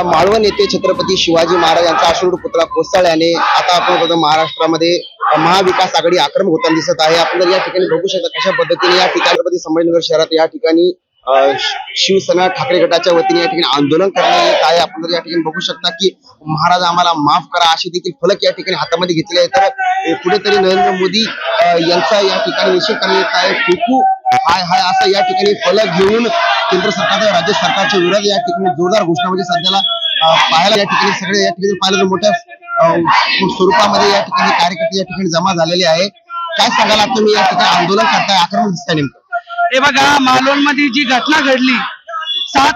माळवण येथे छत्रपती शिवाजी महाराज यांचा अश्रूढ पुतळा कोसळल्याने आता आपण बघतो महाराष्ट्रामध्ये महाविकास आघाडी आक्रमक होताना दिसत आहे। आपण जर या ठिकाणी बघू शकता कशा पद्धतीने या ठिकाणी छत्रपती संभाजीनगर शहरात या ठिकाणी शिवसेना ठाकरे गटाच्या वतीने या ठिकाणी आंदोलन करण्यात येत आहे। आपण जर या ठिकाणी बघू शकता की महाराज आम्हाला माफ करा असे देखील फलक या ठिकाणी हातामध्ये घेतले आहेत। तर कुठेतरी नरेंद्र मोदी यांचा या ठिकाणी निषेध करण्यात येत आहे। फेकू हाय हाय असं या ठिकाणी फलक घेऊन केंद्र सरकारच्या राज्य सरकारच्या विरोधात या ठिकाणी जोरदार घोषणा म्हणजे सध्याला पाहायला या ठिकाणी सगळे या ठिकाणी पाहिलं तर मोठ्या स्वरूपामध्ये या ठिकाणी कार्यकर्ते या ठिकाणी जमा झालेले आहे। काय सांगाल आता तुम्ही या ठिकाणी आंदोलन करताय आक्रमक दिसताय नेमकं? हे बघा मालवण मध्ये जी घटना घडली 7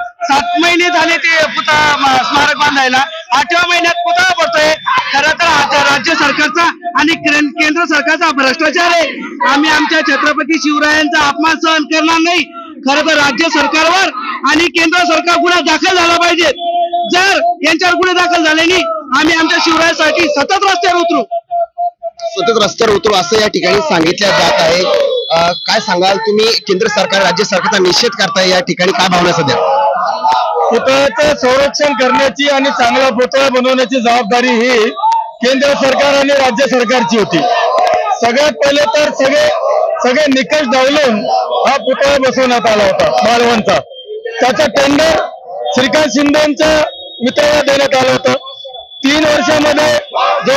महिने झाले ते पुतळा स्मारक बांधायला 8व्या महिन्यात पुतळा पडतोय। खरं तर राज्य सरकारचा आणि केंद्र सरकारचा भ्रष्टाचार आहे। आम्ही आमच्या छत्रपती शिवरायांचा अपमान सहन करणार नाही। खरं तर राज्य सरकारवर आणि केंद्र सरकार गुन्हा दाखल झाला पाहिजे। जर यांच्यावर गुन्हे दाखल झाले नाही आम्ही आमच्या शिवरायांसाठी सतत रस्त्यावर उतरू असं या ठिकाणी सांगितलं जात आहे। काय सांगाल तुम्ही केंद्र सरकार राज्य सरकारचा निषेध करताय या ठिकाणी काय भावना सध्या? पुतळ्याचं संरक्षण करण्याची आणि चांगला पुतळा बनवण्याची जबाबदारी ही केंद्र सरकार आणि राज्य सरकारची होती। सगळ्यात पहिले तर सगळे निकष डावलून हा पुतळा बसवण्यात आला होता मालवणचा। त्याचा टेंडर श्रीकांत शिंदेच्या मित्राला देण्यात आलं होतं। 3 वर्षामध्ये जो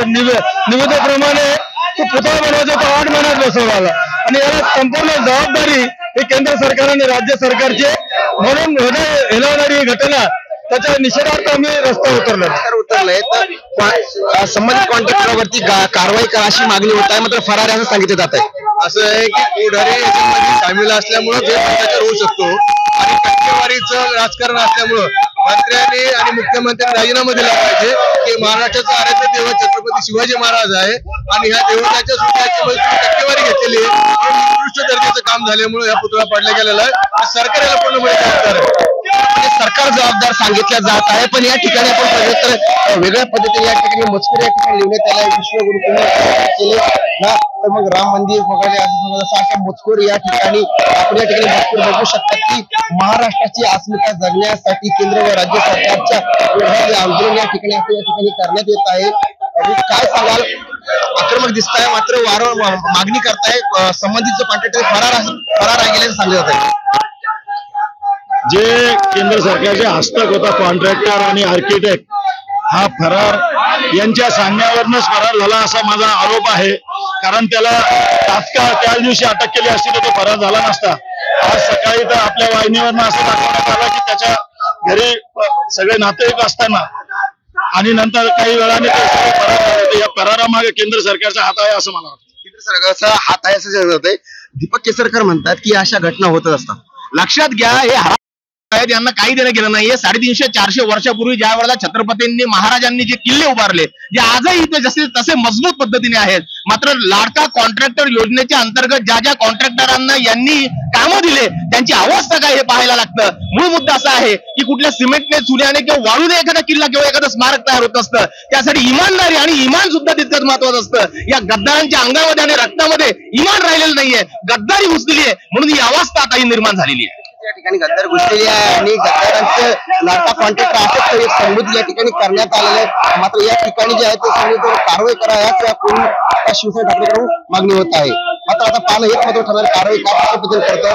निविदेप्रमाणे तो पुतळा बनवायचा तो 8 महिन्यात बसवला आला आणि याला संपूर्ण जबाबदारी ही केंद्र सरकार आणि राज्य सरकारची म्हणून हेलवणारी घटना त्याच्या निषेधार्थ आम्ही रस्त्यावर उतरलोय। तर संबंधित कॉन्ट्रॅक्टरवरती कारवाई करा अशी मागणी होत आहे, मात्र फरार असं सांगितलं जात आहे। असं आहे की पुढारी याच्यामध्ये सामील असल्यामुळे जे भ्रष्टाचार होऊ शकतो आणि टक्केवारीचं राजकारण असल्यामुळं मंत्र्यांनी आणि मुख्यमंत्र्यांनी राजीनामा दिला पाहिजे की महाराष्ट्राचा आराध्य दैवत छत्रपती शिवाजी महाराज आहे आणि ह्या दैवताच्या सुद्धा टक्केवारी घेतलेली आहे म्हणून उत्कृष्ट दर्जाचं काम झाल्यामुळे हा पुतळा पाडला गेलेला आहे। सरकार याला पूर्णपणे जबाबदार आहे। सरकार जबाबदार सांगितलं जात आहे, पण या ठिकाणी आपण पाहिलं तर वेगळ्या पद्धतीने या ठिकाणी मजकूर या ठिकाणी लिहिण्यात आला आहे। विश्वगुरु केले ना तर मग राम मंदिर वगैरे अशा मजकूर या ठिकाणी आपण या ठिकाणी मजकूर बघू शकता की महाराष्ट्राची अस्मिता जगण्यासाठी केंद्र व राज्य सरकारच्या आंदोलन या ठिकाणी करण्यात येत आहे। काय सांगाल? आक्रमक दिसत आहे मात्र वारंवार मागणी करताय संबंधित कॉन्ट्रॅक्टर फरार आहे गेल्याचं सांगलं जात आहे। जे केंद्र सरकारचे हस्तक होता कॉन्ट्रॅक्टर आणि आर्किटेक्ट हा फरार यांच्या सांगण्यावरूनच फरार झाला असा माझा आरोप आहे। कारण त्याला तात्काळ त्याच दिवशी अटक केली असती तर तो फरार झाला नसता। आज सकाळी तर आपल्या वाहिनीवरनं असं दाखवण्यात आलं की त्याच्या घरी सगळे नातेवाईक असताना आणि नंतर काही वेळाने ते सगळे फरार झाले। या फरारामागे केंद्र सरकारचा हात आहे असं मला वाटतं। केंद्र सरकारचा हात आहे असं सांगत होते। दीपक केसरकर म्हणतात की अशा घटना होतच असतात। लक्षात घ्या हे यांना काही देणं गेलं नाहीये। 350-400 वर्षापूर्वी ज्या वेळेला छत्रपतींनी महाराजांनी जे किल्ले उभारले जे आजही इथे जसे तसे मजबूत पद्धतीने आहेत, मात्र लाडका कॉन्ट्रॅक्टर योजनेच्या अंतर्गत ज्या कॉन्ट्रॅक्टरांना यांनी कामं दिले त्यांची अवस्था काय हे पाहायला लागतं। मूळ मुद्दा असा आहे की कुठल्या सिमेंटने चुन्याने किंवा वाळूने एखादा किल्ला किंवा एखादं स्मारक तयार होत असतं, त्यासाठी इमानदारी आणि इमान सुद्धा तितकंच महत्वाचं असतं। या गद्दारांच्या अंगामध्ये आणि रक्तामध्ये इमान राहिलेलं नाहीये, गद्दारी घुसलेली आहे म्हणून ही अवस्था आता ही निर्माण झालेली आहे। या ठिकाणी गद्दार घुसलेली आहे आणि गद्दारांचं लाडका कॉन्ट्रॅक्टर असं एक संबोधित या ठिकाणी करण्यात आलेलं आहे। मात्र या ठिकाणी जे आहे ते सांगितलं कारवाई करा याच शिवसेना ठाकरेकडून मागणी होत आहे। मात्र आता पाहणं हेच महत्व ठरणार कारवाई काय कशा पद्धतीने करतं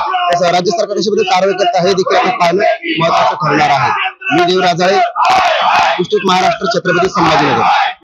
राज्य सरकार कशा पद्धतीने कारवाई करतं हे देखील आपण पाहणं महत्वाचं ठरणार आहे। मी देव राजाळे, महाराष्ट्र, छत्रपती संभाजीनगर।